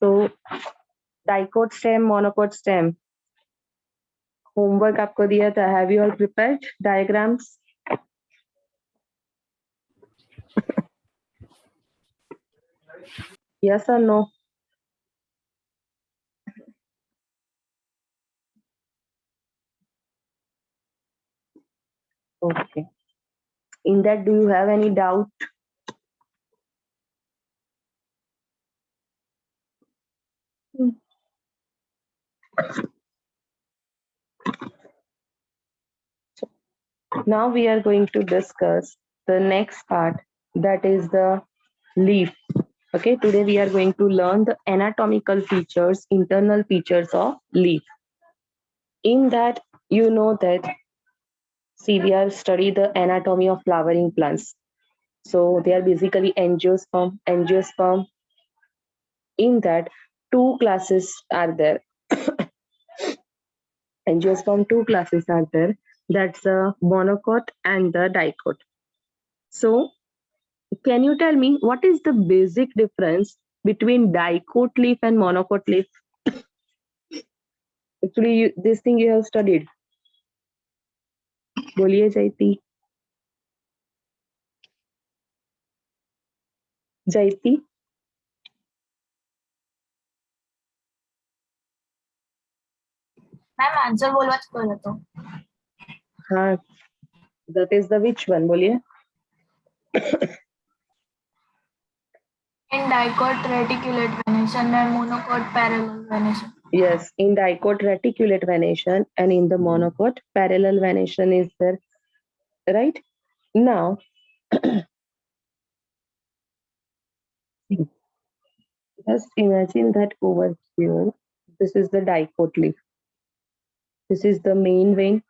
तो dicot stem, monocot stem, homework आपको दिया था. Have you all prepared diagrams? Yes or no? Okay. In that, do you have any doubt? Now we are going to discuss the next part, that is the leaf. Okay, today we are going to learn the anatomical features, internal features of leaf. In that, you know that, see, we are study the anatomy of flowering plants. So they are basically angiosperm. Angiosperm. In that, two classes are there. Angiosperm, two classes are there. That's the monocot and the dicot. So, can you tell me what is the basic difference between dicot leaf and monocot leaf? Actually, this thing you have studied. बोलिए जयती. जयती. Ma'am answer बोलवा बोला तो. हाँ, that is the which one? बोलिए. In dicot reticulate venation and monocot parallel venation. Yes, in dicot reticulate venation and in the monocot parallel venation is there, right? Now, just imagine that over here, this is the dicot leaf. This is the main vein,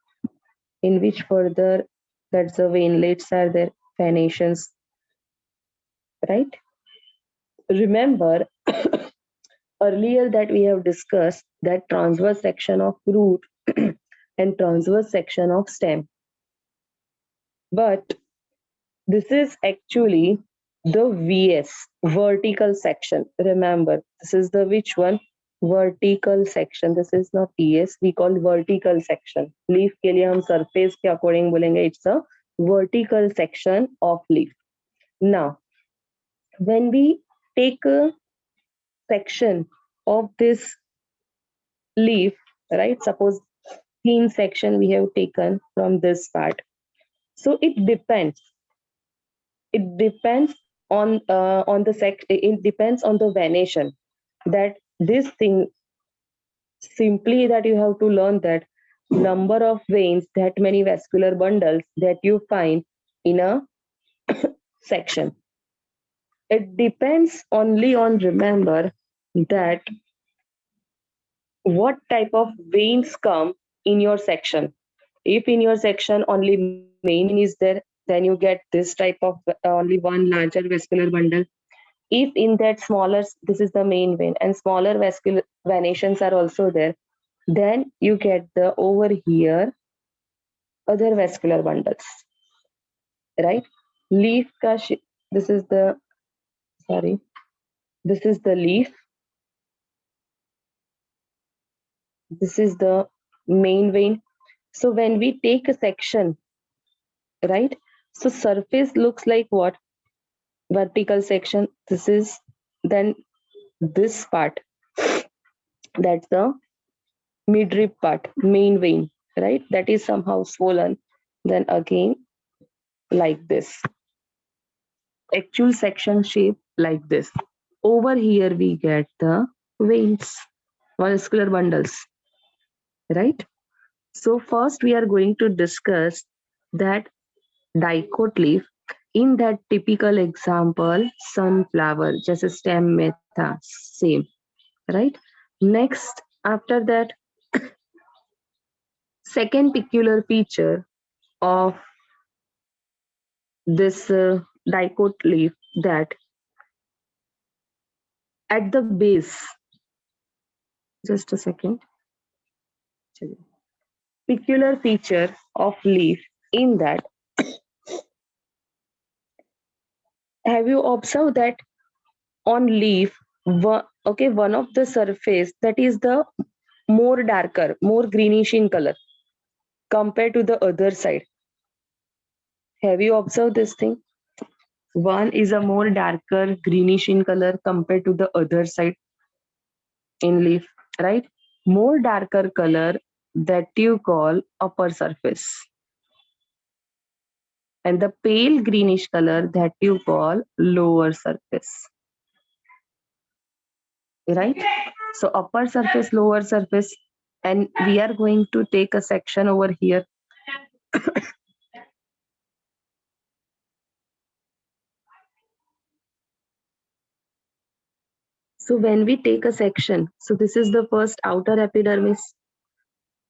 in which further that's the veinlets are there, venations, right? Remember earlier that we have discussed that transverse section of root and transverse section of stem. But this is actually the VS, vertical section. Remember, this is the which one? Vertical section. This is not ES, we call vertical section. Leaf के लिए हम surface के according बोलेंगे, it's a vertical section of leaf. Now, when we take a section of this leaf, right? Suppose thin section we have taken from this part. So it depends. It depends on it depends on the venation. That this thing, simply that you have to learn that number of veins, that many vascular bundles that you find in a section. It depends only on, remember, that what type of veins come in your section. If in your section only main vein is there, then you get this type of only one larger vascular bundle. If in that smaller, this is the main vein and smaller vascular venations are also there, then you get the over here other vascular bundles, right? Leaf ka this is the, sorry, this is the leaf. This is the main vein. So when we take a section, right? So surface looks like what? Vertical section. This is then this part. That's the midrib part, main vein, right? That is somehow swollen. Then again, like this. Actual section shape like this. Over here we get the veins, vascular bundles, right? So first we are going to discuss that dicot leaf. In that typical example, sunflower, just a stem में था, same, right? Next, after that, second peculiar feature of this dicot leaf, that at the base, just a second, peculiar feature of leaf in that, have you observed that on leaf one of the surface that is the more darker, more greenish in color compared to the other side. Have you observed this thing? One is a more darker greenish in color compared to the other side in leaf, right? More darker color that you call upper surface, and the pale greenish color that you call lower surface, right? So upper surface, lower surface, and we are going to take a section over here. So when we take a section, so this is the first outer epidermis.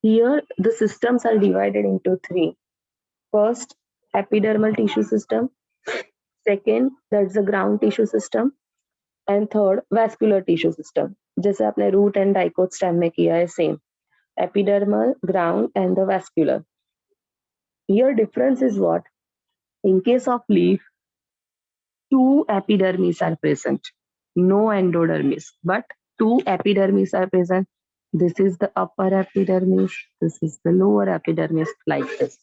Here the systems are divided into three. First, epidermal tissue system. Second, that's the ground tissue system. And third, vascular tissue system. जैसे आपने root and dicot stem में किया है same. Epidermal, ground, and the vascular. Here difference is what? In case of leaf, two epidermis are present, no endodermis, but two epidermis are present. This is the upper epidermis, this is the lower epidermis, like this,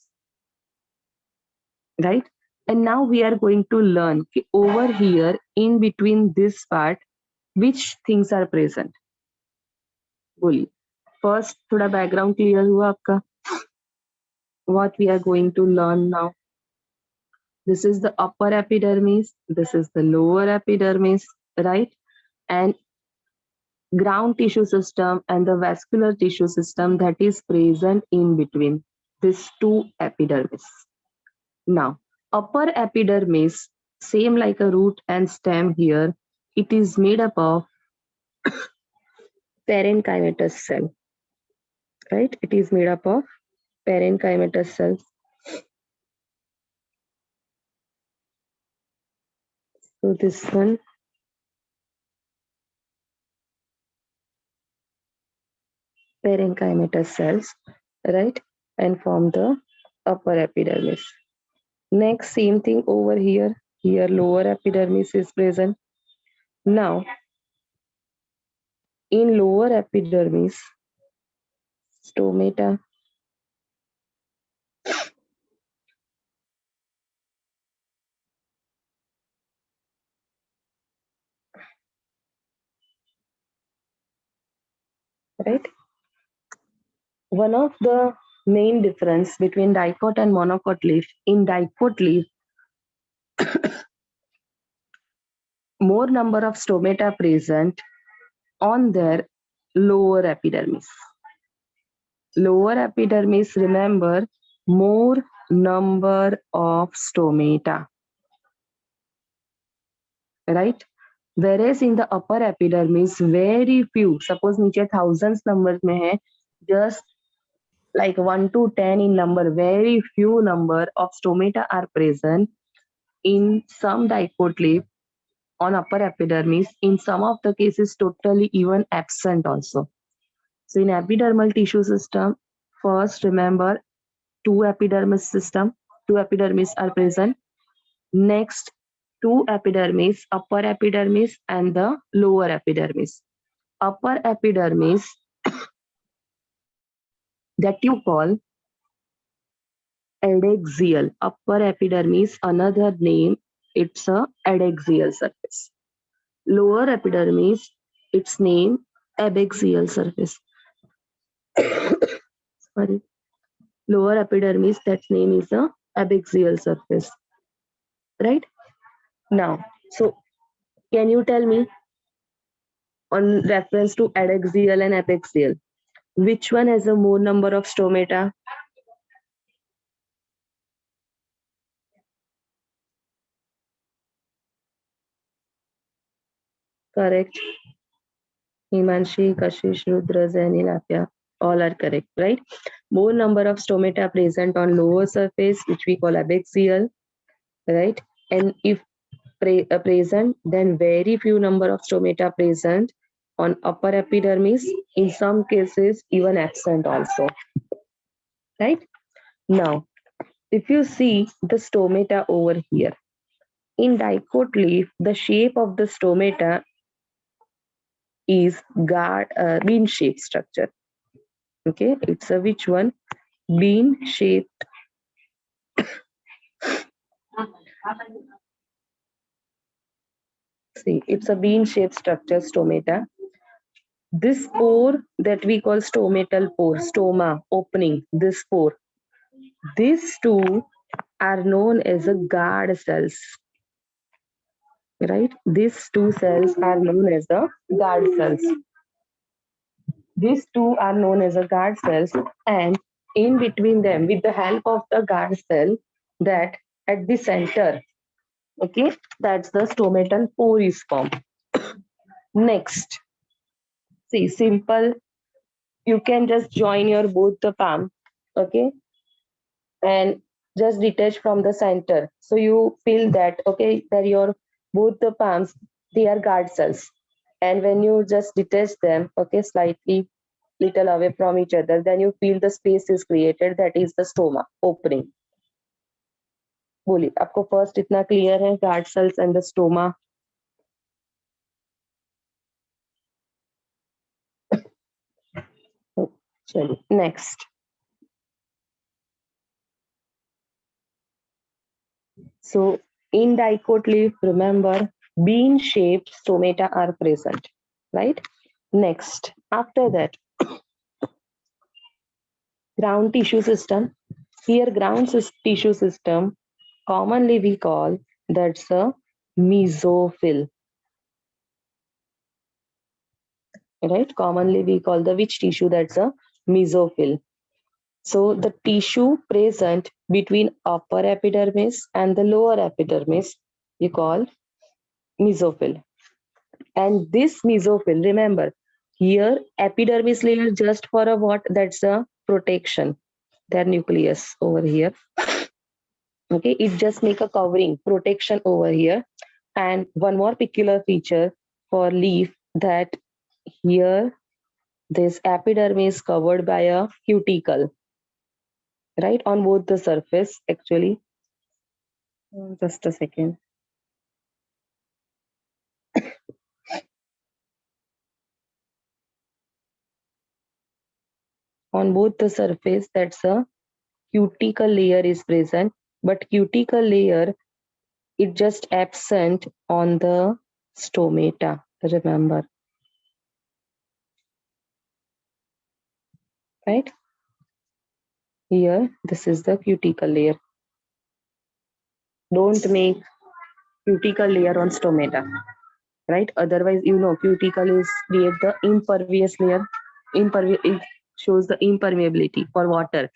right? And now we are going to learn over here in between this part which things are present. बोलिए first थोड़ा background clear हुआ आपका? What we are going to learn now? This is the upper epidermis, this is the lower epidermis, right? And ground tissue system and the vascular tissue system that is present in between these two epidermis. Now, upper epidermis, same like a root and stem here, it is made up of parenchymatous cell, right? It is made up of parenchymatous cells. So this one, parenchymatous cells, right? And form the upper epidermis. Next, same thing over here. Here, lower epidermis is present. Now, in lower epidermis, stomata, right? One of the main difference between dicot and monocot leaf, in dicot leaf, more number of stomata present on their lower epidermis. Lower epidermis, remember, more number of stomata, right? Whereas in the upper epidermis, very few, suppose नीचे thousands numbers में है, just like 1 to 10 in number, very few number of stomata are present in some dicot leaf on upper epidermis, in some of the cases totally even absent also. So in epidermal tissue system, first remember two epidermis are present. Next, two epidermis, upper epidermis and the lower epidermis. Upper epidermis that you call adaxial. Upper epidermis, another name, it's a adaxial surface. Lower epidermis, its name abaxial surface. Sorry. Lower epidermis, that name is a abaxial surface. Right? Now, so can you tell me on reference to adaxial and abaxial, which one has a more number of stomata? Correct. Himanshi, Kashish, Rudra, Zaini, Lapya, all are correct, right? More number of stomata present on lower surface, which we call abaxial, right? And if present, then very few number of stomata present on upper epidermis, in some cases even absent also, right? Now, if you see the stomata over here, in dicot leaf, the shape of the stomata is bean shaped structure. Okay, it's a which one? Bean shaped. See, it's a bean shaped structure, stomata. This pore that we call stomatal pore, stoma, opening, this pore, these two are known as a guard cells, right? These two cells are known as the guard cells. These two are known as a guard cells, and in between them, with the help of the guard cell, that at the center, okay, that's the stomatal pore is formed. Next, see, simple. You can just join your both the palm, okay, and just detach from the center. So you feel that okay, that your both the palms they are guard cells, and when you just detach them, okay, slightly little away from each other, then you feel the space is created. That is the stoma opening. बोलिए आपको first इतना clear है guard cells and the stoma चलिए next so in dicot leaf remember bean shaped stomata are present, right? Next after that ground tissue system. Here ground tissue system commonly we call that's a mesophyll, right? Commonly we call the which tissue? That's a mesophyll. So the tissue present between upper epidermis and the lower epidermis you call mesophyll. And this mesophyll, remember, here epidermis layer just for a what? That's a protection. Their nucleus over here. Okay, it just make a covering, protection over here. And one more peculiar feature for leaf that here this epidermis covered by a cuticle, right? On both the surface actually. Just a second. On both the surface, that's a cuticle layer is present, but cuticle layer it just absent on the stomata. Remember, right? Here, this is the cuticle layer. Don't make cuticle layer on stomata, right? Otherwise, you know, cuticle is create the impervious layer. It shows the impermeability for water,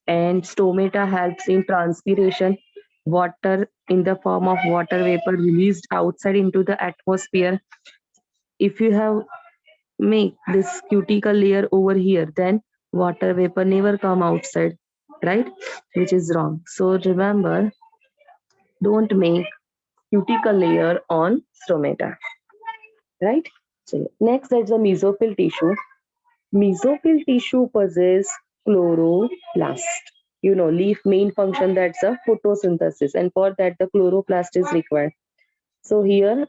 and stomata helps in transpiration. Water in the form of water vapor released outside into the atmosphere. If you have make this cuticle layer over here, then water vapor never come outside, right? Which is wrong. So remember, don't make cuticle layer on stomata, right? So next, there's the mesophyll tissue. Mesophyll tissue possesses chloroplast. You know, leaf main function that's a photosynthesis, and for that the chloroplast is required. So here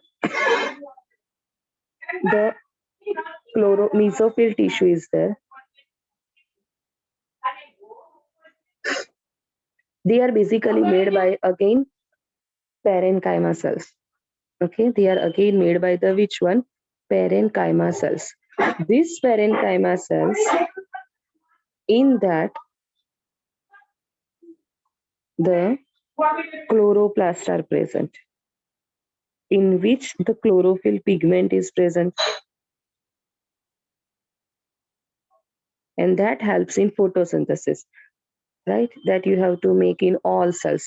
the mesophyll tissue is there. They are basically made by again parenchyma cells. Okay, they are again made by the which one? Parenchyma cells. These parenchyma cells, in that the chloroplast are present, in which the chlorophyll pigment is present, and that helps in photosynthesis, right? That you have to make in all cells,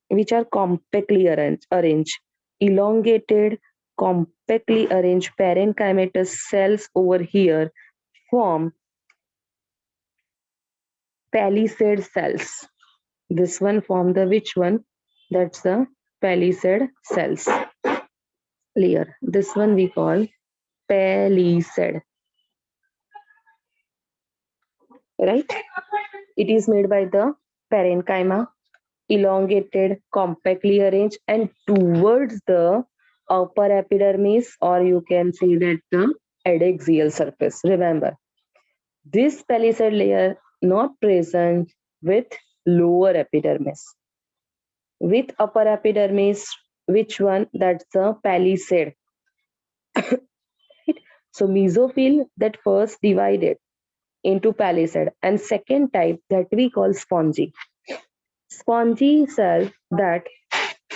which are compactly arranged. Elongated, compactly arranged parenchymatous cells over here form palisade cells. This one form the which one? That's the palisade cells layer. This one we call palisade, right? It is made by the parenchyma, elongated, compactly arranged, and towards the upper epidermis, or you can say that the adaxial surface. Remember, this palisade layer not present with lower epidermis. With upper epidermis, which one? That's the palisade. Right? So mesophyll that first divided into palisade, and second type that we call spongy. Spongy cells that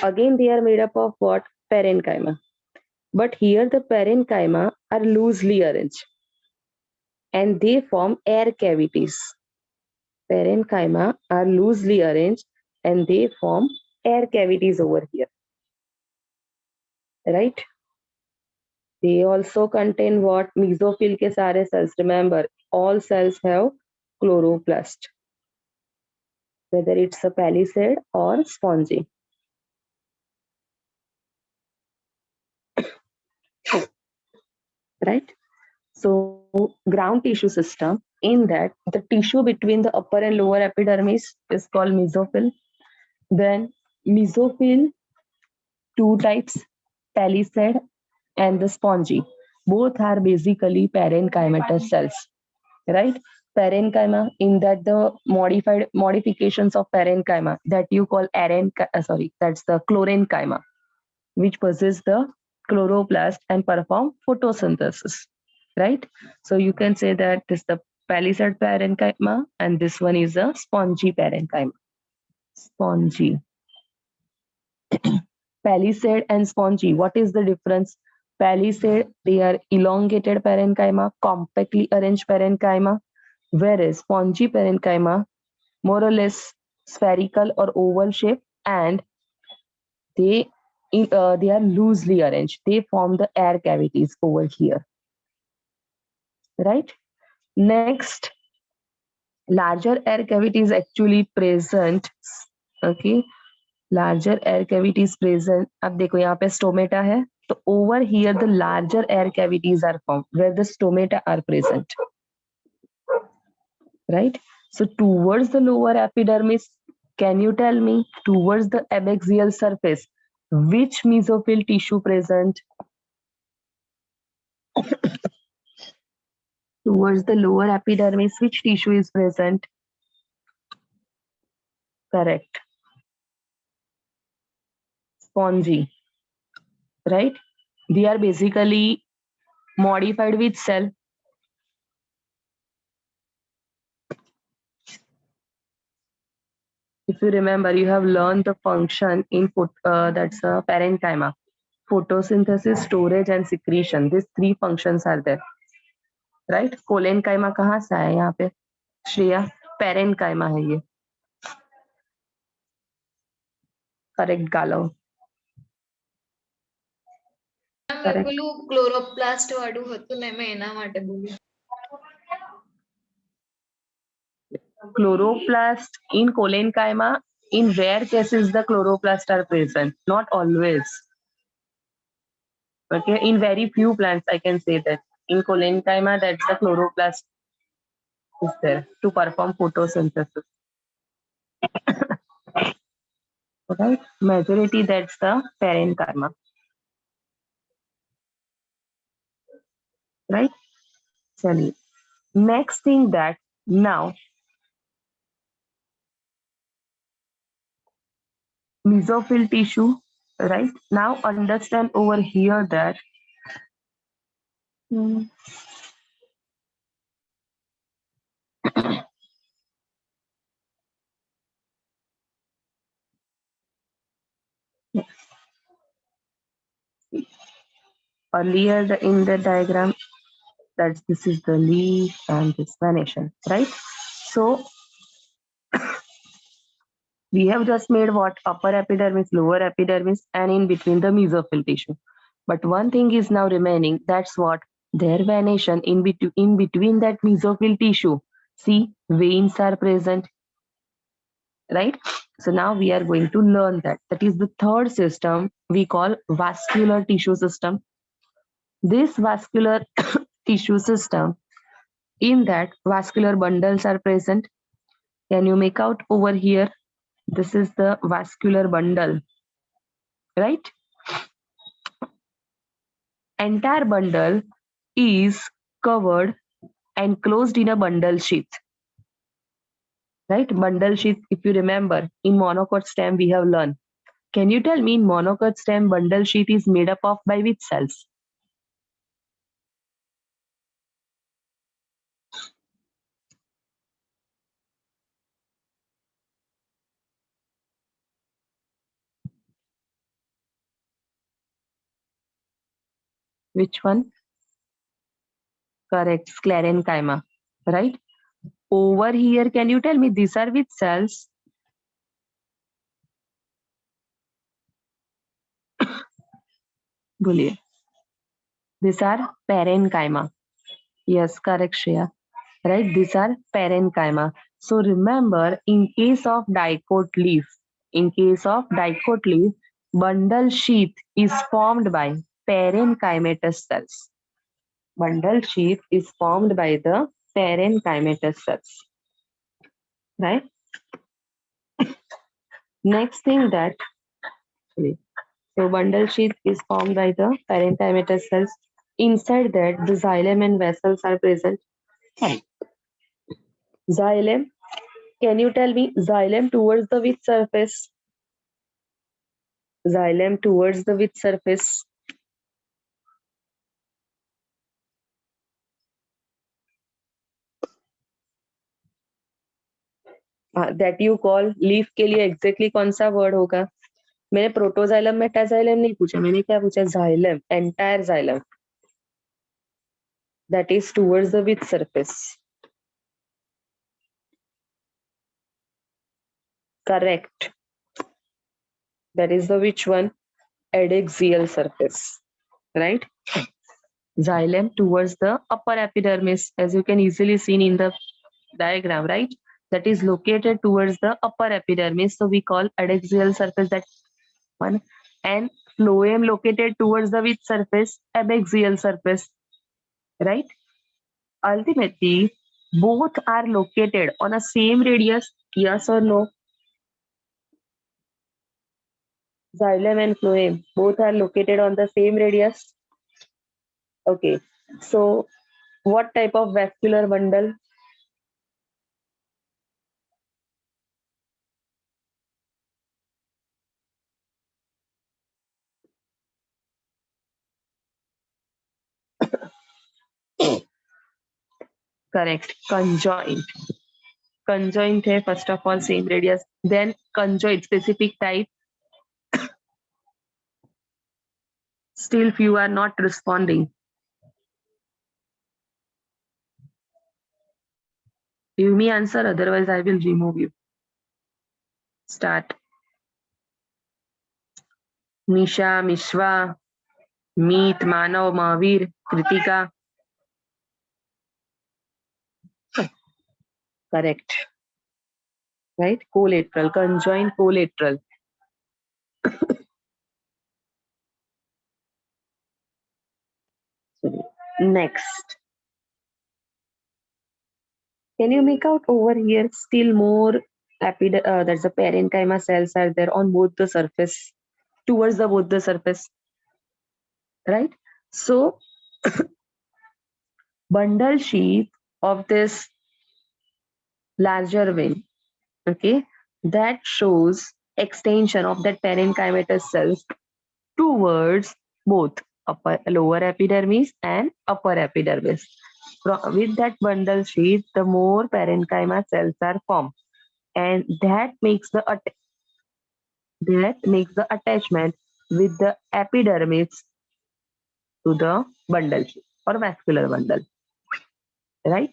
again they are made up of what? Parenchyma. But here the parenchyma are loosely arranged and they form air cavities. Parenchyma are loosely arranged and they form air cavities over here. Right? They also contain what? Mesophyll ke sare cells. Remember, all cells have chloroplast, whether it's a palisade or spongy. Right? So ground tissue system, in that the tissue between the upper and lower epidermis is called mesophyll. Then mesophyll, two types, palisade and the spongy. Both are basically parenchymatous cells, right? Parenchyma, in that the modifications of parenchyma that you call that's the chlorenchyma, which possess the chloroplast and perform photosynthesis, right? So you can say that this is the palisade parenchyma and this one is a spongy parenchyma. Spongy. Palisade and spongy, what is the difference? Palisade, they are elongated parenchyma, compactly arranged parenchyma, whereas spongy parenchyma, more or less spherical or oval shape, and they they are loosely arranged. They form the air cavities over here, right? Next, larger air cavities actually present. Okay, larger air cavities present. अब देखो यहाँ पे stomata है, तो over here the larger air cavities are formed where the stomata are present, right? So towards the lower epidermis, can you tell me towards the abaxial surface which mesophyll tissue present? Towards the lower epidermis, which tissue is present? Correct. Spongy, right? They are basically modified with cell. If you remember, you have learned the function in that's a parenchyma. Photosynthesis, storage, and secretion. These three functions are there, right? Collenchyma कहाँ से आया यहाँ पे? Shreya, parenchyma है ये. Correct गालो. મેં પેલું ક્લોરોપ્લાસ્ટ વાળું હતું ને મેં એના માટે બોલી. Chloroplast in colenchyma, in rare cases the chloroplast are present, not always. Okay, in very few plants I can say that in colenchyma that's the chloroplast is there to perform photosynthesis. Right, majority that's the parenchyma. Right. Chali. Next thing that now mesophyll tissue, right? Now understand over here that earlier in the diagram that this is the leaf and this venation, right? So we have just made what? Upper epidermis, lower epidermis, and in between the mesophyll tissue. But one thing is now remaining, that's what? Their venation in between that mesophyll tissue. See, veins are present, right? So now we are going to learn that. That is the third system we call vascular tissue system. This vascular tissue system, in that vascular bundles are present. Can you make out over here? This is the vascular bundle, right? entire bundle is covered and closed in a bundle sheath. Right? Bundle sheath, if you remember, in monocot stem we have learned. Can you tell me in monocot stem bundle sheath is made up of by which cells? Which one? Correct, sclerenchyma. Right? Over here, can you tell me these are which cells? बोलिए. These are parenchyma. Yes, correct, Shreya. Right? These are parenchyma. So remember, in case of dicot leaf, bundle sheath is formed by parenchymatous cells. Bundle sheath is formed by the parenchymatous cells. Right? Next thing that, so bundle sheath is formed by the parenchymatous cells. Inside that, the xylem and vessels are present. Xylem, can you tell me xylem towards the which surface? Xylem towards the which surface? That you call leaf के लिए exactly कौन सा word होगा? मैंने protoxylem metaxylem नहीं पूछा, मैंने क्या पूछा? Xylem, entire xylem. That is towards the which surface? Correct. That is the which one? Adaxial surface. Right? Xylem towards the upper epidermis, as you can easily see in the diagram, right? That is located towards the upper epidermis. So we call adaxial surface that one. And phloem located towards the which surface? Abaxial surface. Right? Ultimately, both are located on a same radius. Yes or no? Xylem and phloem both are located on the same radius. Okay. So what type of vascular bundle? Correct. Conjoint. Conjoint है first of all same radius. Then conjoint specific type. Still few are not responding. Give me answer, otherwise I will remove you. Start. Misha, Mishwa, Meet, Manav, Mahavir, Kritika. Correct. Right? Collateral, conjoint collateral. Next. Can you make out over here still more that's the parenchyma cells are there on both the surface, towards the both the surface, right? So bundle sheath of this larger vein, okay, that shows extension of that parenchymatous cells towards both lower epidermis and upper epidermis. With that bundle sheath, the more parenchyma cells are formed, and that makes the attachment with the epidermis to the bundle sheath or vascular bundle, right?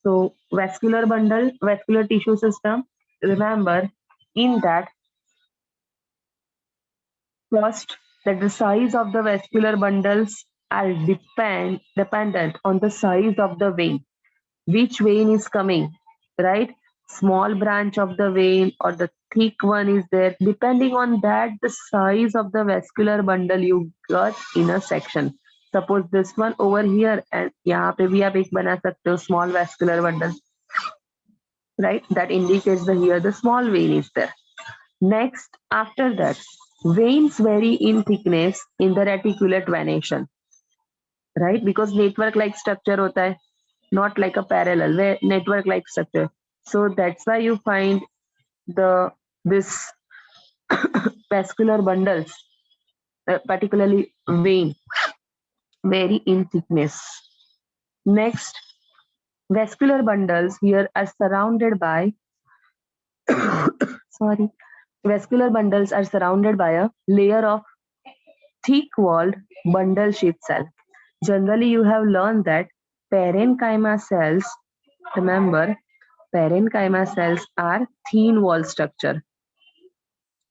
So vascular bundle, vascular tissue system. Remember, in that first, that the size of the vascular bundles are dependent on the size of the vein. Which vein is coming, right? Small branch of the vein or the thick one is there. Depending on that, the size of the vascular bundle you got in a section. Suppose this one over here, and यहाँ पे भी आप एक बना सकते हो small vascular bundle, right? That indicates that here the small vein is there. Next, after that, veins vary in thickness in the reticulate venation. right? Because network like structure hota hai, not like a parallel, where network like structure. So that's why you find the this vascular bundles, particularly vein, vary in thickness. Next, vascular bundles here are surrounded by sorry, vascular bundles are surrounded by a layer of thick-walled bundle-shaped cell. Generally, you have learned that parenchyma cells, remember, parenchyma cells are thin wall structure,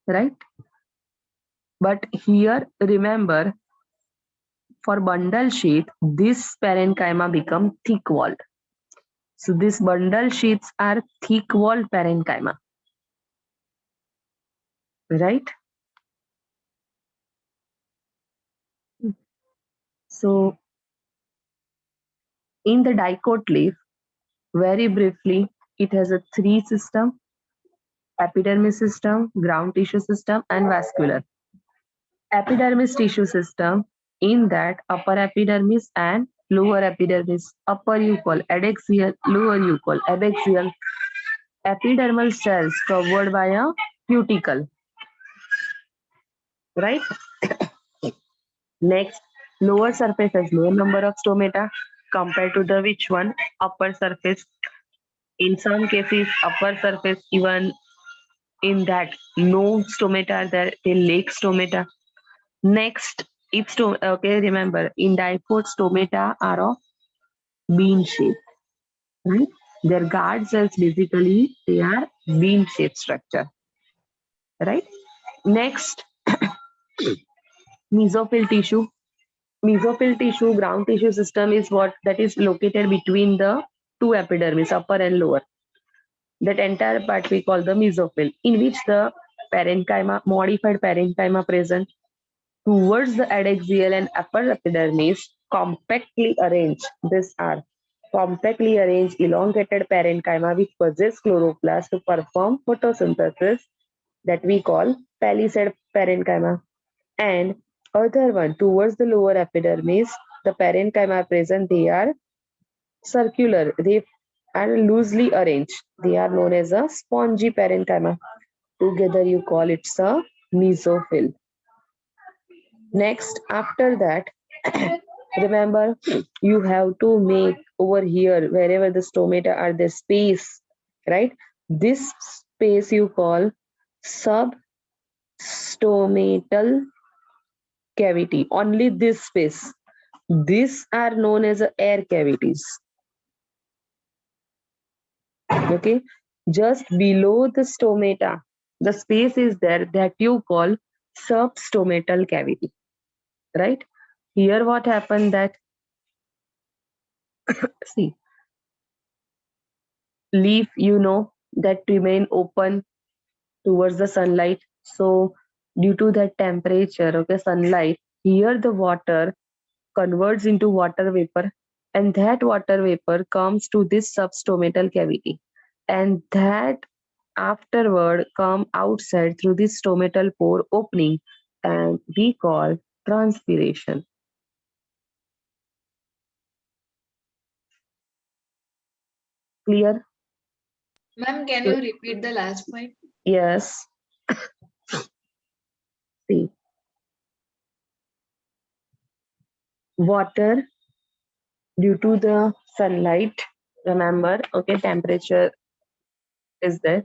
right? But here, remember, for bundle sheath, this parenchyma become thick walled. So these bundle sheaths are thick walled parenchyma, right? So in the dicot leaf, very briefly, it has a three system: epidermis system, ground tissue system, and vascular. Epidermis tissue system, in that upper epidermis and lower epidermis. Upper you call adaxial, lower you call abaxial. Epidermal cells covered by a cuticle, right? Next, lower surface has lower number of stomata compared to the which one? Upper surface. In some cases, upper surface, even in that no stomata are there, they lack stomata. Next, okay, remember, in diploid stomata are of bean shape, right? Their guard cells basically they are bean shaped structure, right? Next, mesophyll tissue. Mesophyll tissue, ground tissue system is what that is located between the two epidermis, upper and lower. That entire part we call the mesophyll, in which the parenchyma, modified parenchyma present towards the adaxial and upper epidermis, compactly arranged. These are compactly arranged elongated parenchyma which possess chloroplast to perform photosynthesis that we call palisade parenchyma. And other one towards the lower epidermis, the parenchyma present, they are circular, they are loosely arranged. They are known as a spongy parenchyma. Together you call it a mesophyll. Next, after that, remember you have to make over here wherever the stomata are the space, right? This space you call substomatal cavity. Only this space. These are known as air cavities. Okay, just below the stomata, the space is there that you call substomatal cavity, right? Here, what happened that see leaf, that remain open towards the sunlight. So due to that temperature, okay, sunlight, here the water converts into water vapor, and that water vapor comes to this substomatal cavity, and that afterward come outside through this stomatal pore opening, and we call transpiration. Clear? Ma'am, can you repeat the last point? Yes. See, water due to the sunlight, remember, okay, temperature is there.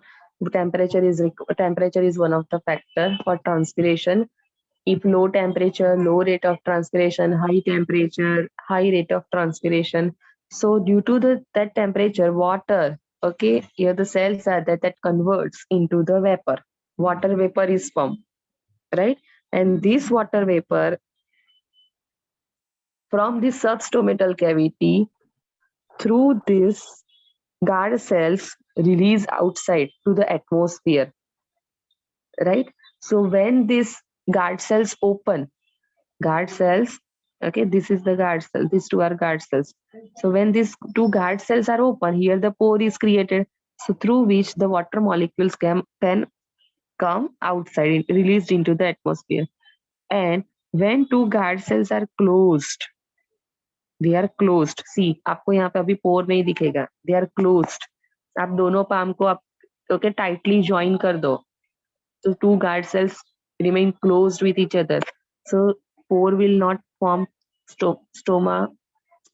Temperature is one of the factor for transpiration. If low temperature, low rate of transpiration; high temperature, high rate of transpiration. So due to that temperature, water, okay, here the cells are that converts into the vapor. Water vapor is formed, right? And this water vapor from the substomatal cavity through this guard cells release outside to the atmosphere, right? So when these guard cells open, guard cells, okay, this is the guard cell, these two are guard cells. So when these two guard cells are open, here the pore is created, so through which the water molecules can come outside, released into the atmosphere. And when two guard cells are closed, they are closed. See आपको यहाँ पे अभी पोर नहीं दिखेगा, दे are closed. आप दोनों palm को आप ओके टाइटली ज्वाइन कर दो, so two guard cells remain closed with each other, so pore will not form.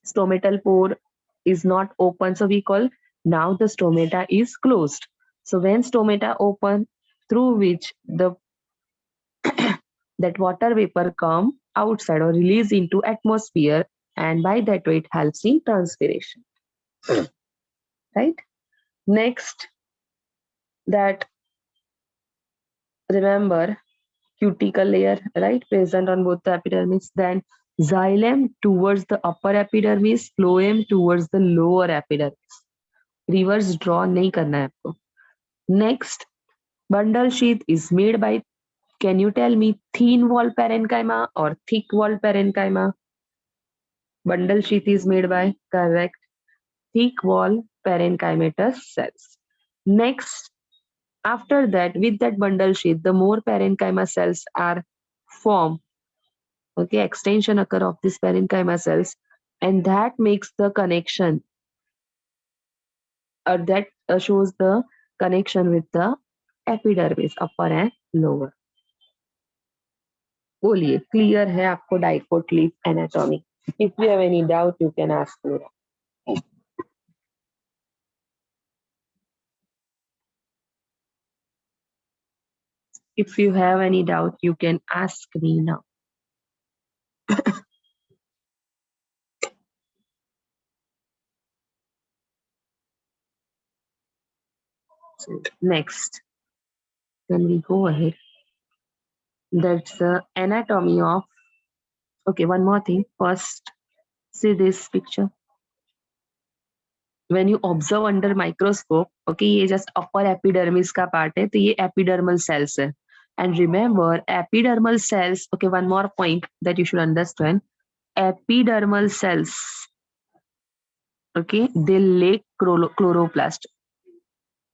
Stomatal pore is not open, so we call now the stomata is closed. So when stomata open, through which the that water vapor come outside or release into atmosphere, and by that way it helps in transpiration. Right? Next, that remember cuticle layer, right, present on both the epidermis. Then xylem towards the upper epidermis, phloem towards the lower epidermis. Reverse draw नहीं करना है आपको. Next, bundle sheath is made by, can you tell me, thin wall parenchyma or thick wall parenchyma? Bundle sheath is made by, correct, thick wall parenchymatous cells. Next, after that, with that bundle sheath, the more parenchyma cells are formed. Okay, extension occur of these parenchyma cells, and that makes the connection, or that shows the connection with the epidermis, upper and lower. बोलिए, clear है आपको dicot leaf anatomy? If you have any doubt you can ask me. If you have any doubt, you can ask me now. So next, then we go ahead. That's the anatomy of. Okay, one more thing. First, see this picture. When you observe under microscope, okay, ये just upper epidermis का part है, तो ये epidermal cells है. And remember, epidermal cells. Okay, one more point that you should understand. Epidermal cells, okay, they lack chloroplast.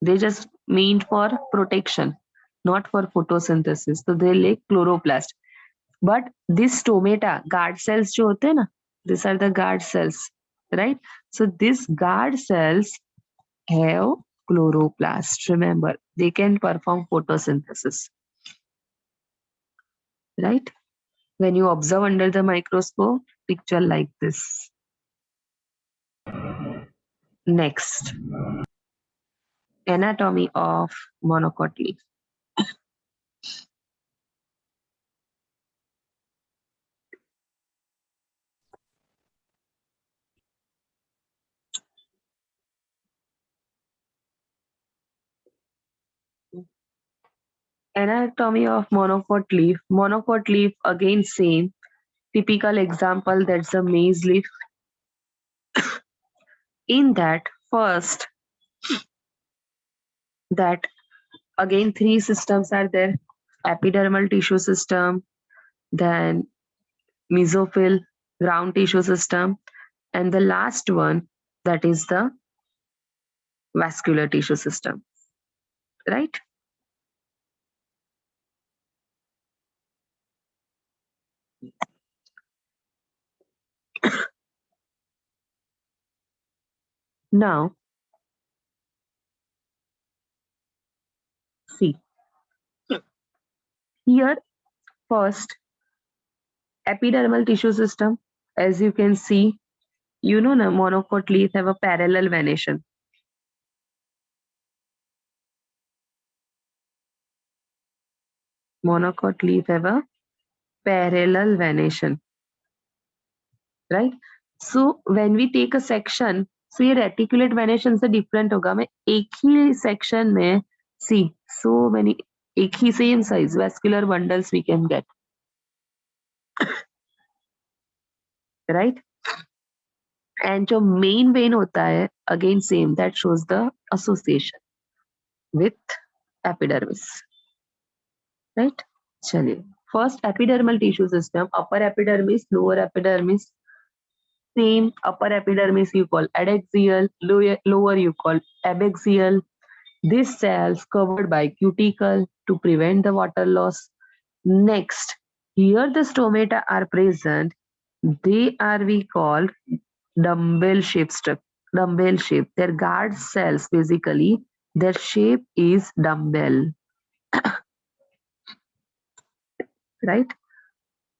They just meant for protection, not for photosynthesis. So they lack chloroplast. But this stomata, guard cells जो होते हैं ना, these are the guard cells, right? So these guard cells have chloroplast. Remember, they can perform photosynthesis, right? When you observe under the microscope, picture like this. Next, anatomy of monocot leaf. Anatomy of monocot leaf. Monocot leaf, again same. Typical example, that's a maize leaf. In that, first, that again three systems are there: epidermal tissue system, then mesophyll, ground tissue system, and the last one, that is the vascular tissue system, right? Now, see, here first, epidermal tissue system, as you can see, you know, na, monocot leaf have a parallel venation. Monocot leaf have a parallel venation, right? So when we take a section, so ये reticulate venation से different होगा. मैं एक ही section में, see, so many, एक ही same size vascular bundles we can get, right? And जो main vein होता है, again same, that shows the association with epidermis, right? चलिए, first epidermal tissue system, upper epidermis, lower epidermis. Same, upper epidermis you call adaxial, lower you call abaxial. These cells covered by cuticle to prevent the water loss. Next, here the stomata are present. they are we called dumbbell shape structure. Dumbbell shape. Their guard cells basically, their shape is dumbbell, right?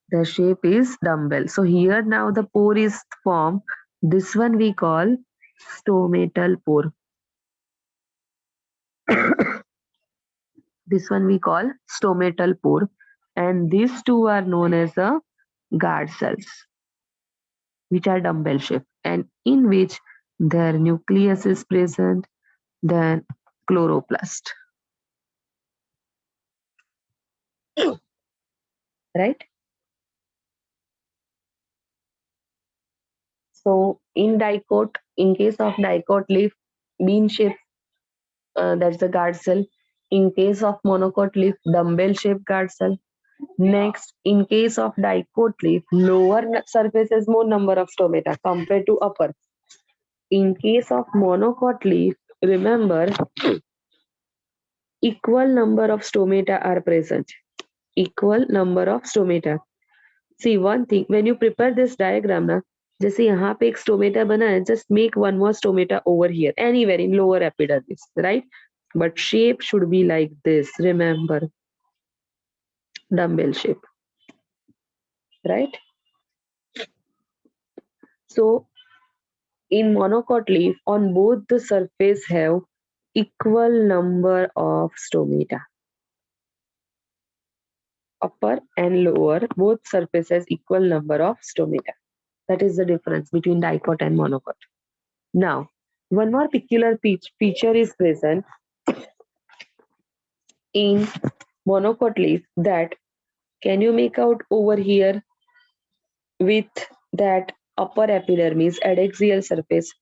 Their shape is dumbbell. So here now the pore is formed. This one we call stomatal pore. This one we call stomatal pore, and these two are known as the guard cells, which are dumbbell shape, and in which their nucleus is present, then chloroplast, right? So in dicot, in case of dicot leaf, bean shape, that's the guard cell. In case of monocot leaf, dumbbell shaped guard cell. Next, in case of dicot leaf, lower surface has more number of stomata compared to upper. In case of monocot leaf, remember, equal number of stomata are present. Equal number of stomata. See one thing, when you prepare this diagram ना, जैसे यहाँ पे एक stomata बना है, just make one more stomata over here, anywhere in lower epidermis, right? But shape should be like this. Remember, dumbbell shape, right? So in monocot leaf, on both the surface have equal number of stomata. Upper and lower, both surfaces equal number of stomata. That is the difference between dicot and monocot. Now, one more peculiar feature is present in monocot leaf, that can you make out over here with that upper epidermis, adaxial surface.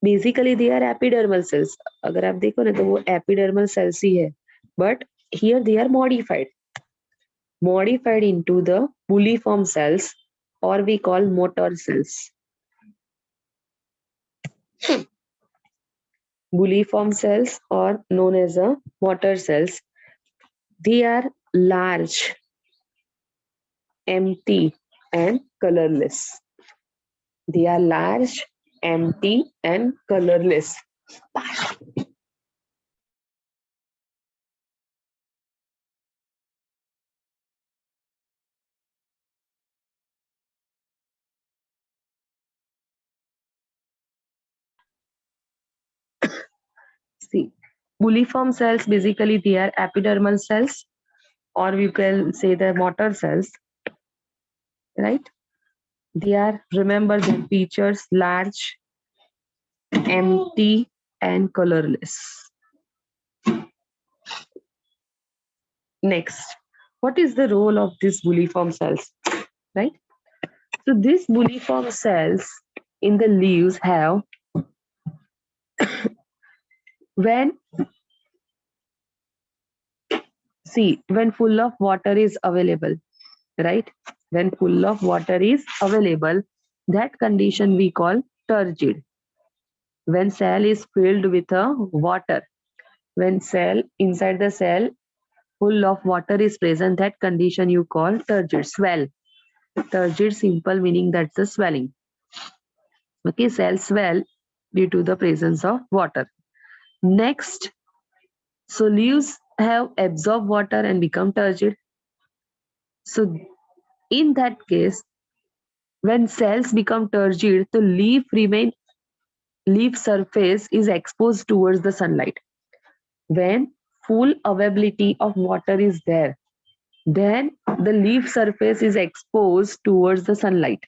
Basically they are epidermal cells. अगर आप देखो ना तो वो epidermal cells ही है, but here they are modified into the bulliform cells, or we call motor cells. Bulliform cells, or known as a motor cells, they are large, empty and colorless. They are large, empty and colorless. See, bulliform cells, basically they are epidermal cells, or we can say the motor cells, right? They are, remember the features, large, empty and colorless. Next, what is the role of these bulliform cells, right? So these bulliform cells in the leaves have, when full of water is available, right? When full of water is available, that condition we call turgid. When cell is filled with a water, when cell inside the cell full of water is present, that condition you call turgid, swell. Turgid, simple meaning that's the swelling. Okay, cell swell due to the presence of water. Next, so leaves have absorbed water and become turgid. So in that case, when cells become turgid, the leaf surface is exposed towards the sunlight. When full availability of water is there, then the leaf surface is exposed towards the sunlight.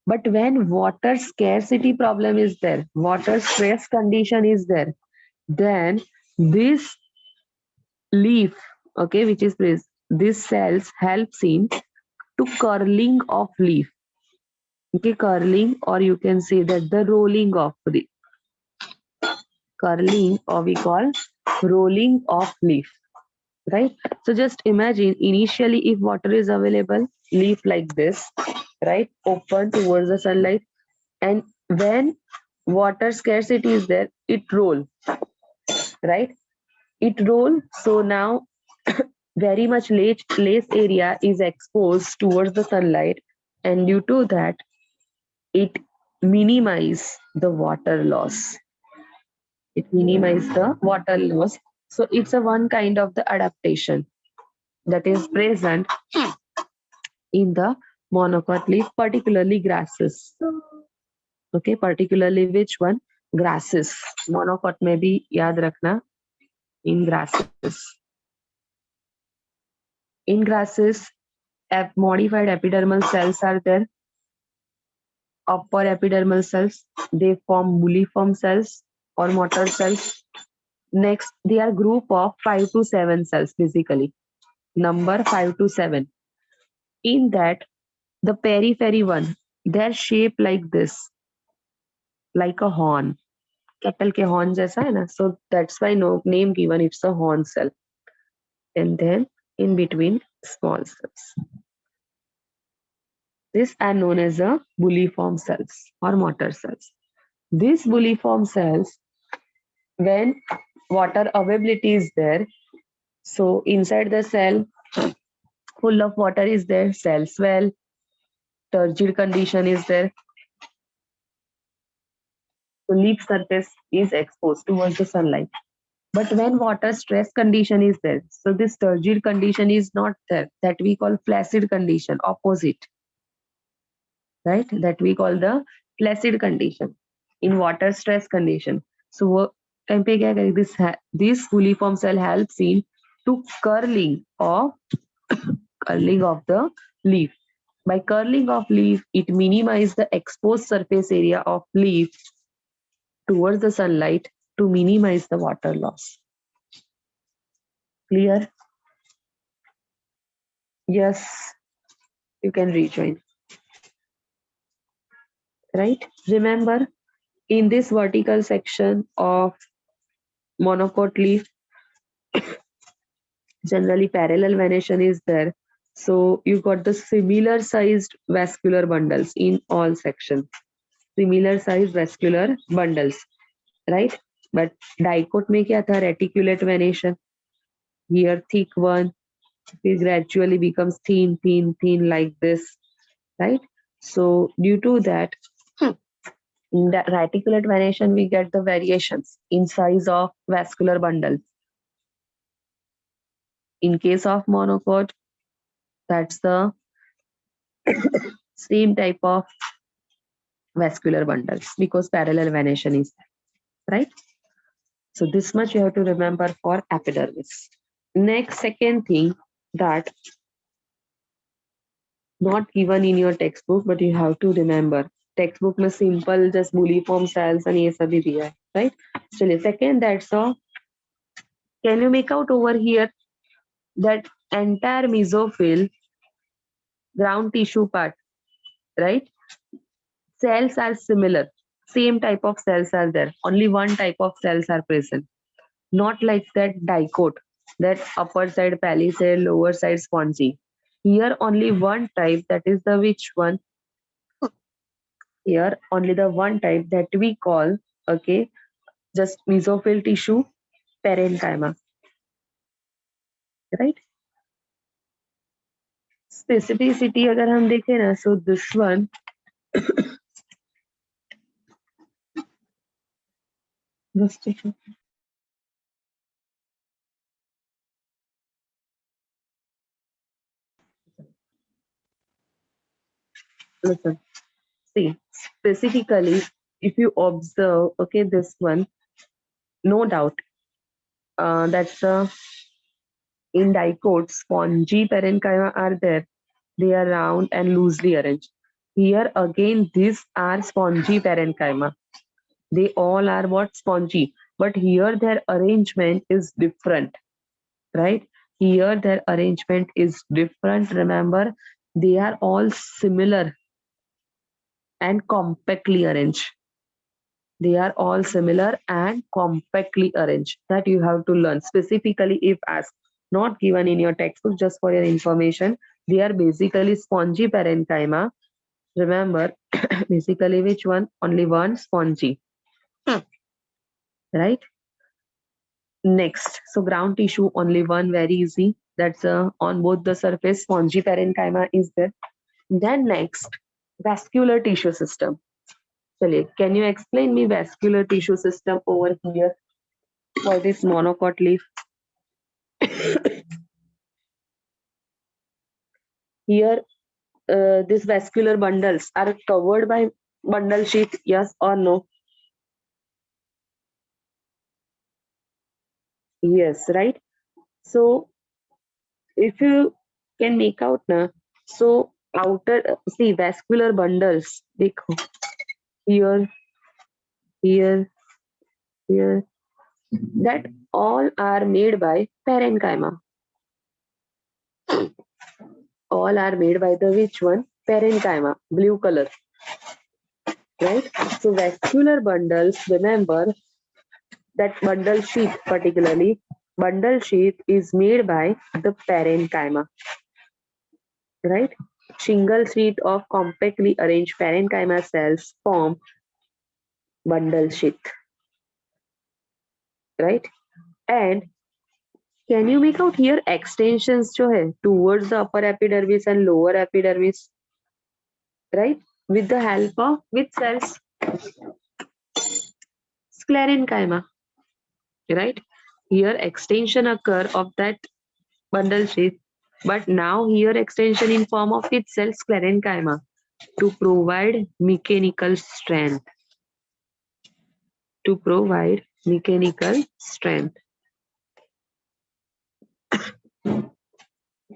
But when water scarcity problem is there, water stress condition is there, then this leaf, okay, which is this cells helps in to curling of leaf. Okay, curling, or you can say that the rolling of the curling, or we call rolling of leaf, right? So just imagine, initially if water is available, leaf like this, right, open towards the sunlight, and when water scarcity is there, it roll, right? It roll. So now very much less area is exposed towards the sunlight, and due to that, it minimize the water loss. It minimize the water loss. So it's a one kind of the adaptation that is present in the monocot leaf, particularly grasses. Okay, particularly which one? Grasses. Monocot में भी याद रखना, in grasses. In grasses, modified epidermal cells are there. Upper epidermal cells, they form bulliform cells or motor cells. Next, they are group of 5 to 7 cells basically. Number 5 to 7. In that, the periphery one, they're shaped like this, like a horn. Kettle के horn जैसा है ना, so that's why no name given, it's a horn cell. And then in between, small cells. These are known as the bulliform cells or motor cells. These bulliform cells, when water availability is there, so inside the cell, full of water is there, cell swell, turgid condition is there. So leaf surface is exposed towards the sunlight. But when water stress condition is there, so this turgid condition is not there. That we call flaccid condition, opposite. Right? That we call the flaccid condition in water stress condition. So time पे क्या करें? This bulliform cell helps in to curling of the leaf. By curling of leaf, it minimizes the exposed surface area of leaf towards the sunlight to minimize the water loss. Clear? Yes, you can rejoin. Right? Remember, in this vertical section of monocot leaf, generally parallel venation is there. So you got the similar sized vascular bundles in all sections. Similar sized vascular bundles, right? But dicot में क्या था? Reticulate venation. Here thick one, it gradually becomes thin, thin, thin like this, right? So due to that, in the reticulate venation, we get the variations in size of vascular bundles. In case of monocot, that's the same type of vascular bundles because parallel venation is there, right? So this much you have to remember for epidermis. Next, second thing that not given in your textbook, but you have to remember. Textbook में simple just bulliform cells and ये सभी दिया है, right? चलिए second, that's all. Can you make out over here that entire mesophyll ground tissue part, right? Cells are similar. Same type of cells are there. Only one type of cells are present. Not like that dicot, that upper side palisade, lower side spongy. Here only one type, that is the which one? Here only the one type that we call, okay, just mesophyll tissue parenchyma, right? Specificity अगर हम देखें ना, so this one just listen. See, specifically, if you observe, okay, this one, no doubt, that's in dicot, spongy parenchyma are there. They are round and loosely arranged. Here again, these are spongy parenchyma. They all are what? Spongy. But here their arrangement is different, right? Here their arrangement is different. Remember, they are all similar and compactly arranged. They are all similar and compactly arranged. That you have to learn. Specifically, if asked, not given in your textbook, just for your information, they are basically spongy parenchyma. Remember, basically which one? Only one, spongy. Right? Next, so ground tissue, only one, very easy. That's on both the surface, spongy parenchyma is there. Then next, vascular tissue system. Chaliye, can you explain me vascular tissue system over here for this monocot leaf? Here, these vascular bundles are covered by bundle sheath, yes or no? Yes, right? So if you can make out now, so outer, see vascular bundles, देखो, here, here, here, that all are made by parenchyma. All are made by the which one? Parenchyma, blue color, right? So vascular bundles, remember that bundle sheath particularly, bundle sheath is made by the parenchyma, right? Single sheath of compactly arranged parenchyma cells form bundle sheath, right? And can you make out here extensions जो है towards the upper epidermis and lower epidermis, right? With the help of which cells? Sclerenchyma, right? Here extension occur of that bundle sheath, but now here extension in form of its cell sclerenchyma to provide mechanical strength. To provide mechanical strength.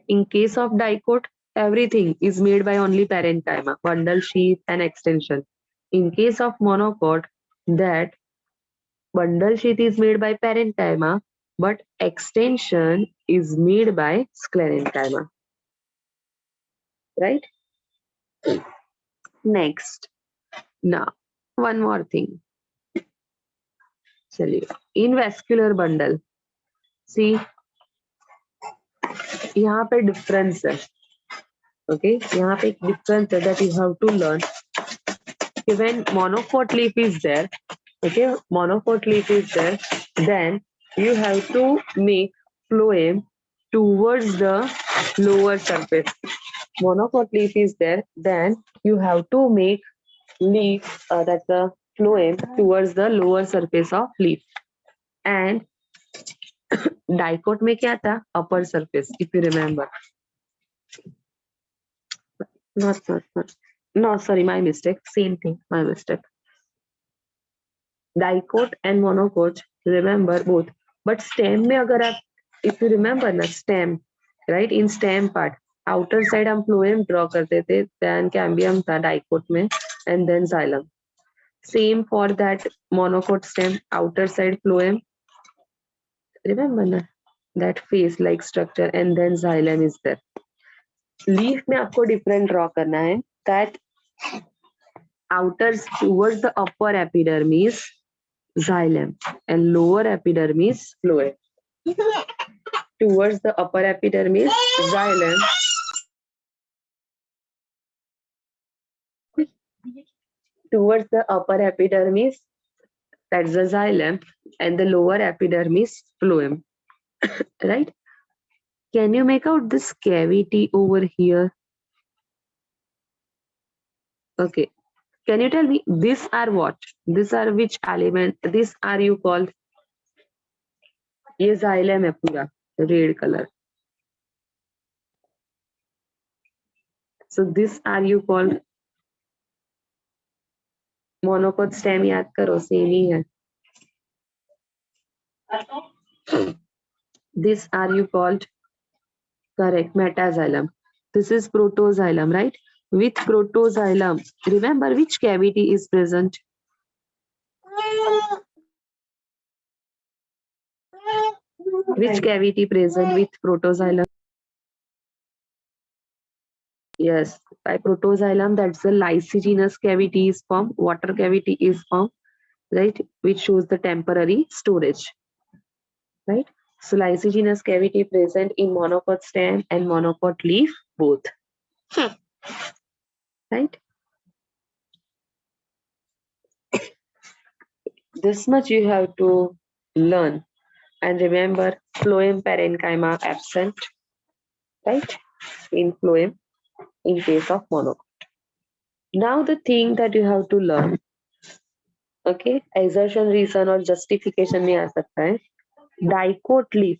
In case of dicot, everything is made by only parenchyma, bundle sheath and extension. In case of monocot, that bundle sheath is made by parenchyma, but extension is made by sclerenchyma. Right? Next. Now, one more thing. चलिए, in vascular bundle, see, यहाँ पे difference है. Okay, यहाँ पे एक difference है that you have to learn. When monocot leaf is there, okay, monocot leaf is there, then you have to make phloem towards the lower surface. Monocot leaf is there, then you have to make leaf, that's the phloem towards the lower surface of leaf. And dicot में क्या था? Upper surface, if you remember. Not. No, sorry, my mistake. Same thing, my mistake. Dicot and monocot, remember both. But stem में अगर आप, if you remember ना, stem, right? In stem part, outer side हम phloem draw करते थे, then cambium था dicot में, and then xylem. Same for that monocot stem, outer side phloem. Remember ना, that face-like structure, and then xylem is there. Leaf में आपको different draw करना है, that outer towards the upper epidermis xylem and lower epidermis phloem. Towards the upper epidermis xylem, towards the upper epidermis, that's the xylem, and the lower epidermis phloem. Right? Can you make out this cavity over here? Okay. Can you tell me these are what? These are which element? These are you called? ये xylem है पूरा red color. So this are you called? Monocot stem याद करो, same ही है. This are you called? Correct, metaxylem. This is protoxylem, right? With protoxylem, remember which cavity is present? Which cavity present with protoxylem? Yes, by protoxylem, that's the lysigenous cavity is formed, water cavity is formed, right? Which shows the temporary storage, right? So lysigenous cavity present in monocot stem and monocot leaf both, right? This much you have to learn. And remember, phloem parenchyma absent, right? In phloem. in case of monocot. Now the thing that you have to learn, okay, assertion, reason or justification में आ सकता है. Dicot leaf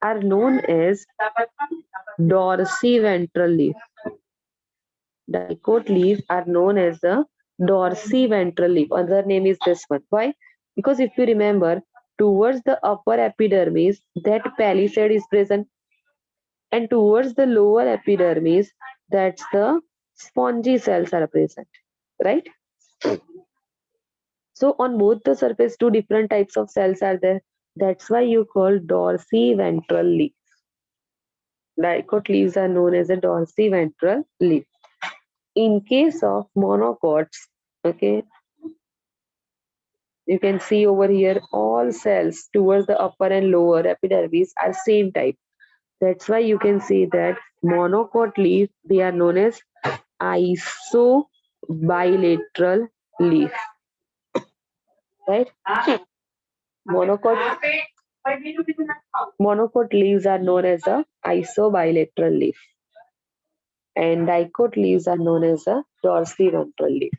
are known as dorsiventral leaf. Dicot leaf are known as the dorsiventral leaf. Other name is this one. Why? Because if you remember, towards the upper epidermis, that palisade is present, and towards the lower epidermis, that's the spongy cells are present, right? So on both the surface, two different types of cells are there. That's why you call dorsiventral leaf. Dicot leaves are known as a dorsiventral leaf. In case of monocots, okay, you can see over here all cells towards the upper and lower epidermis are same type. That's why you can see that monocot leaf, they are known as isobilateral leaf, right? Monocot leaves are known as a isobilateral leaf, and dicot leaves are known as a dorsiventral leaf.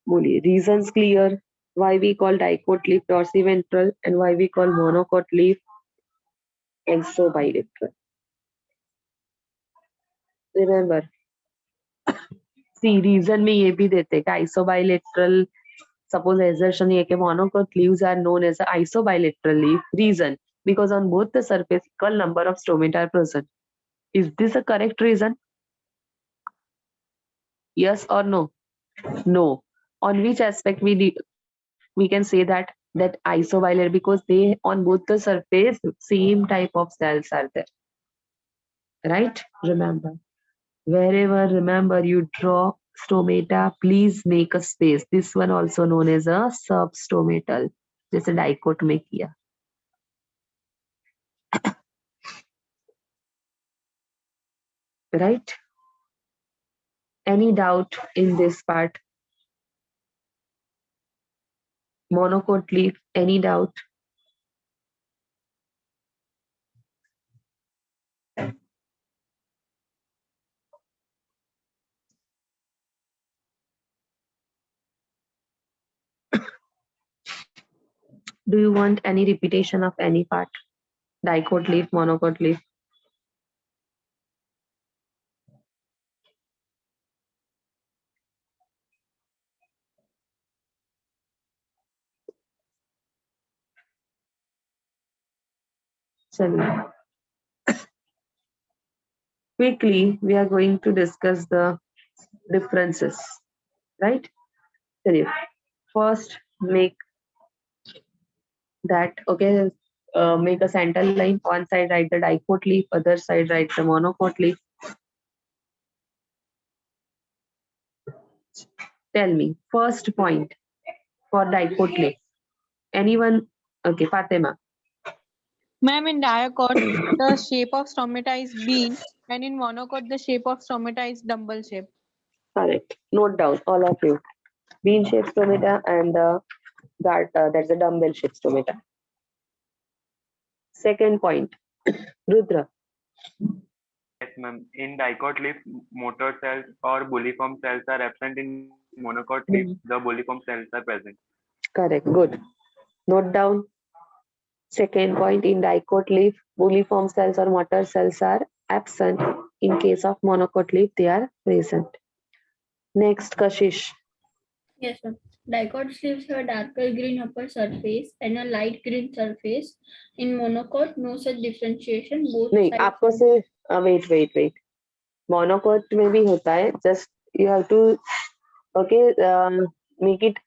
बोलिए reasons clear why we call dicot leaf dorsiventral and why we call monocot leaf isobilateral. Remember, see reason में ये भी देते हैं कि isobilateral. Suppose assertion है कि monocot leaves are known as a isobilateral leaf. Reason, because on both the surface equal number of stomata are present. Is this a correct reason? Yes or no? No. On which aspect we can say that isobilateral, because they on both the surface same type of cells are there, right? Remember, wherever remember you draw stomata, please make a space. This one also known as a substomatal, जैसे dicot में किया. Right? Any doubt in this part? Monocot leaf, any doubt? Do you want any repetition of any part? Dicot leaf, monocot leaf? Chaliye. Quickly, we are going to discuss the differences, right? Chaliye. First, make that, okay, make a center line. One side write the dicot leaf, other side write the monocot leaf. Tell me, first point for dicot leaf. Anyone? Okay, Fatima. Ma'am, in dicot, the shape of stomata is bean, and in monocot, the shape of stomata is dumbbell shape. Correct. Note down, all of you. Bean shaped stomata and that's a dumbbell shaped stomata. Second point, Rudra. Yes, ma'am. In dicot leaf, motor cells or bulliform cells are absent. In monocot leaf, the bulliform cells are present. Correct. Good. Note down. Second point, in dicot leaf, bulliform cells or motor cells are absent. In case of monocot leaf, they are present. Next, Kashish. Yes, sir. Dicot leaves have a darker green upper surface and a light green surface. In monocot, no such differentiation. Both नहीं, sides आपको से wait. Monocot में भी होता है. Just you have to make it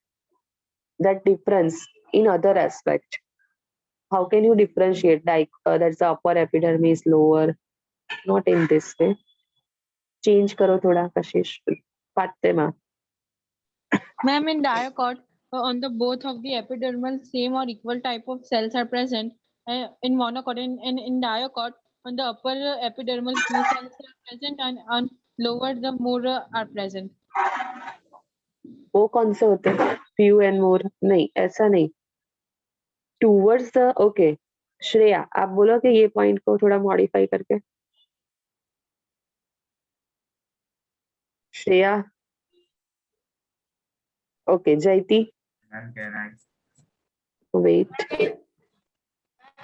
that difference in other aspect. How can you differentiate that's the upper epidermis, lower? Not in this way. Change करो थोड़ा कशिश. Fatima. Ma'am, in dicot, on the both of the epidermal, same or equal type of cells are present. In monocot, in dicot, on the upper epidermal, few cells are present, and on lower, the more are present. वो कौन से होते हैं? Few and more? नहीं, ऐसा नहीं. Towards the okay. Shreya, आप बोलो कि ये पॉइंट को थोड़ा मॉडिफाई करके. Shreya. Okay, Jaiti. Ma'am, can I? Wait.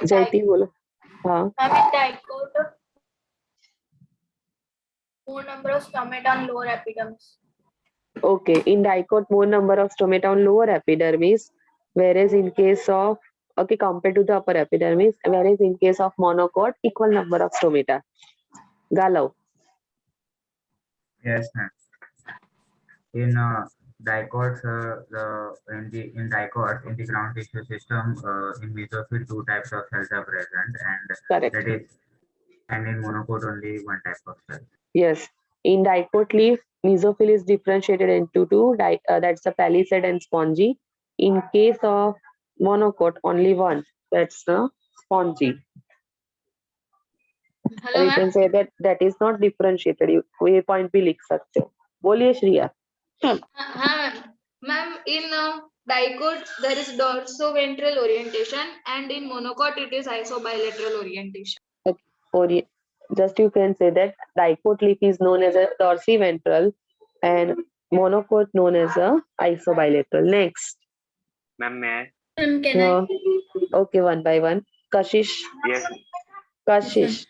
Jaiti बोलो. हाँ. Ma'am, in dicot, more number of stomata on lower epidermis. Okay, in dicot more number of stomata on lower epidermis, whereas in case of compared to the upper epidermis, whereas in case of monocot equal number of stomata. Galav. Yes, ma'am. In dicots, in dicots in the ground tissue system, in mesophyll two types of cells are present, and Correct. that is, and in monocot only one type of cell. Yes. In dicot leaf, mesophyll is differentiated into two. That's the palisade and spongy. In case of monocot, only one. That's the spongy. Hello We ma'am can say that that is not differentiated. ये point भी लिख सकते हो. बोलिए श्रिया. हाँ ma'am in dicot there is dorsoventral orientation and in monocot it is isobilateral orientation. Or just you can say that dicot leaf is known as a dorsiventral and monocot known as a isobilateral. Next. Ma'am, may I? Ma'am, can I? Okay, one by one. Kashish. Yes. Kashish.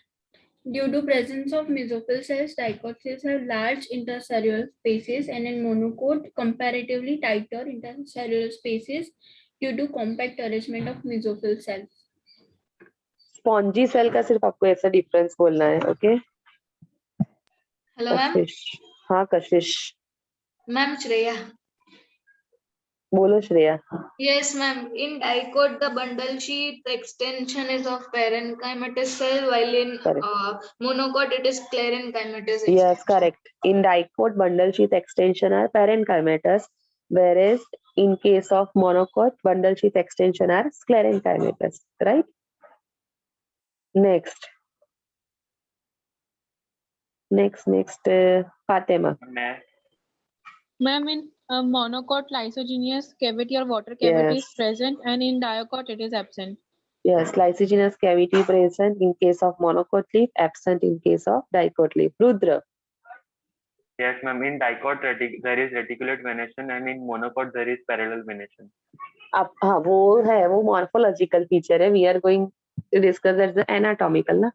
Due to presence of mesophyll cells, dicot cells have large intercellular spaces and in monocot comparatively tighter intercellular spaces due to compact arrangement of mesophyll cells. Spongy cell का सिर्फ आपको ऐसा difference बोलना है. Okay hello ma'am कशिश. हाँ कशिश ma'am Shreya. बोलो Shreya. Yes, ma'am. In dicot, the bundle sheath extension is of parenchymatous cell, while in Correct. monocot it is sclerenchymatous. Yes, correct. In dicot, bundle sheath extension are parenchymatous, whereas in case of monocot, bundle sheath extension are sclerenchymatous. Right? Next. Fatima. May I? Ma'am, in monocot, lysogenous cavity or water cavity is Yes. present, and in diacot, it is absent. Yes, lysogenous cavity present in case of monocot leaf, absent in case of dicot leaf. Rudra. Yes, ma'am. In dicot, there is reticulate venation, and in monocot, there is parallel venation. अब हाँ वो है, वो morphological feature है. We are going to discuss that the anatomical ना.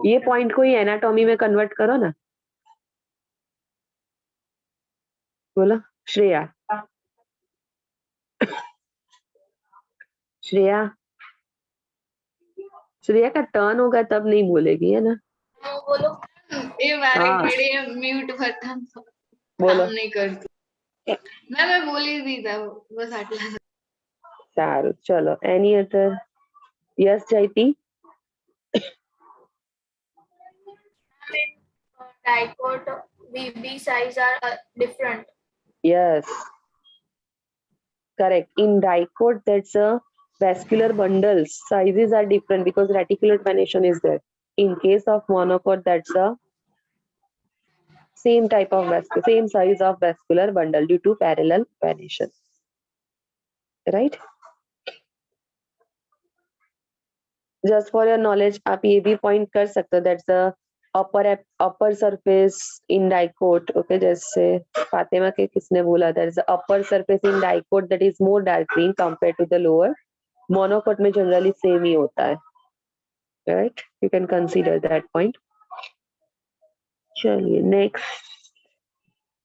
ये Okay. Point को ही anatomy में कन्वर्ट करो ना. बोलो श्रेया. श्रेया श्रेया का टर्न होगा तब नहीं बोलेगी है ना. बोलो. ये बारे हाँ. घड़ी म्यूट पर था बोलो. काम नहीं करती. मैं बोल ही दी था बस आटला. सारू चलो. Any other. यस जयती. Dicot VB size are different. Yes, correct. In dicot, that's a vascular bundles. Sizes are different because reticulate venation is there. In case of monocot, that's a same type of same size of vascular bundle due to parallel venation. Right? Just for your knowledge, आप ये भी point कर सकते हो. That's the upper surface in dicot. Okay, जैसे फातिमा के किसने बोला, there is the upper surface in dicot that is more dark green compared to the lower. Monocot में generally same ही होता है. Right? You can consider that point. चलिए next.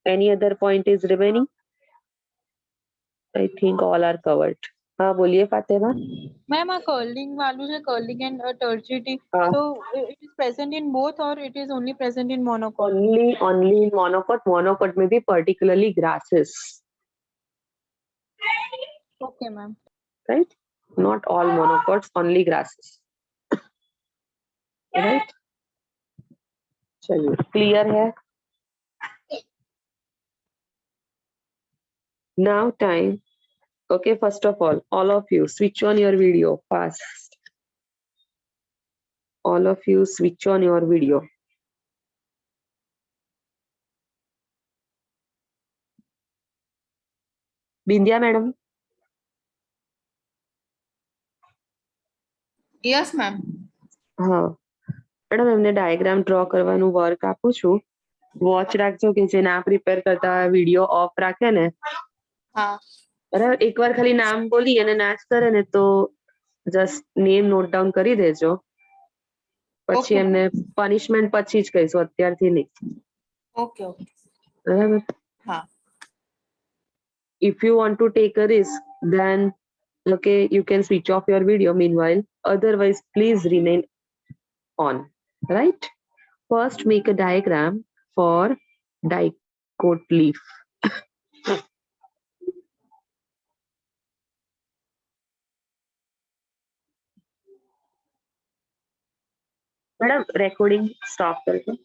Any other point is remaining? I think all are covered. हाँ बोलिए Fatima. Ma'am, a curling values are curling and turgidity. हाँ. So it is present in both, or it is only present in monocot? Only in monocot. Monocot में भी particularly grasses. Okay, ma'am. Right? Not all monocots, only grasses. Right? चलिए clear है. Now time. Okay, first of all of you switch on your video fast. All of you switch on your video. Bindya madam. Yes, ma'am. હા madam એમને diagram draw કરવાનું work આપું છું. Watch રાખજો કે જે ના પ્રિપેર કરતા વિડીયો ઓફ રાખે ને હા બરાબર એકવાર ખાલી નામ બોલી અને ના જ કરે ને તો જસ્ટ નેમ નોટ ડાઉન કરી દેજો પછી Okay. એમને પનિશમેન્ટ પછી જ કહીશું અત્યારથી નહીં ઓકે ઓકે બરાબર હા if you want to take a risk then okay you can switch off your video meanwhile otherwise please remain on right first make a diagram for dicot leaf madam recording stop करके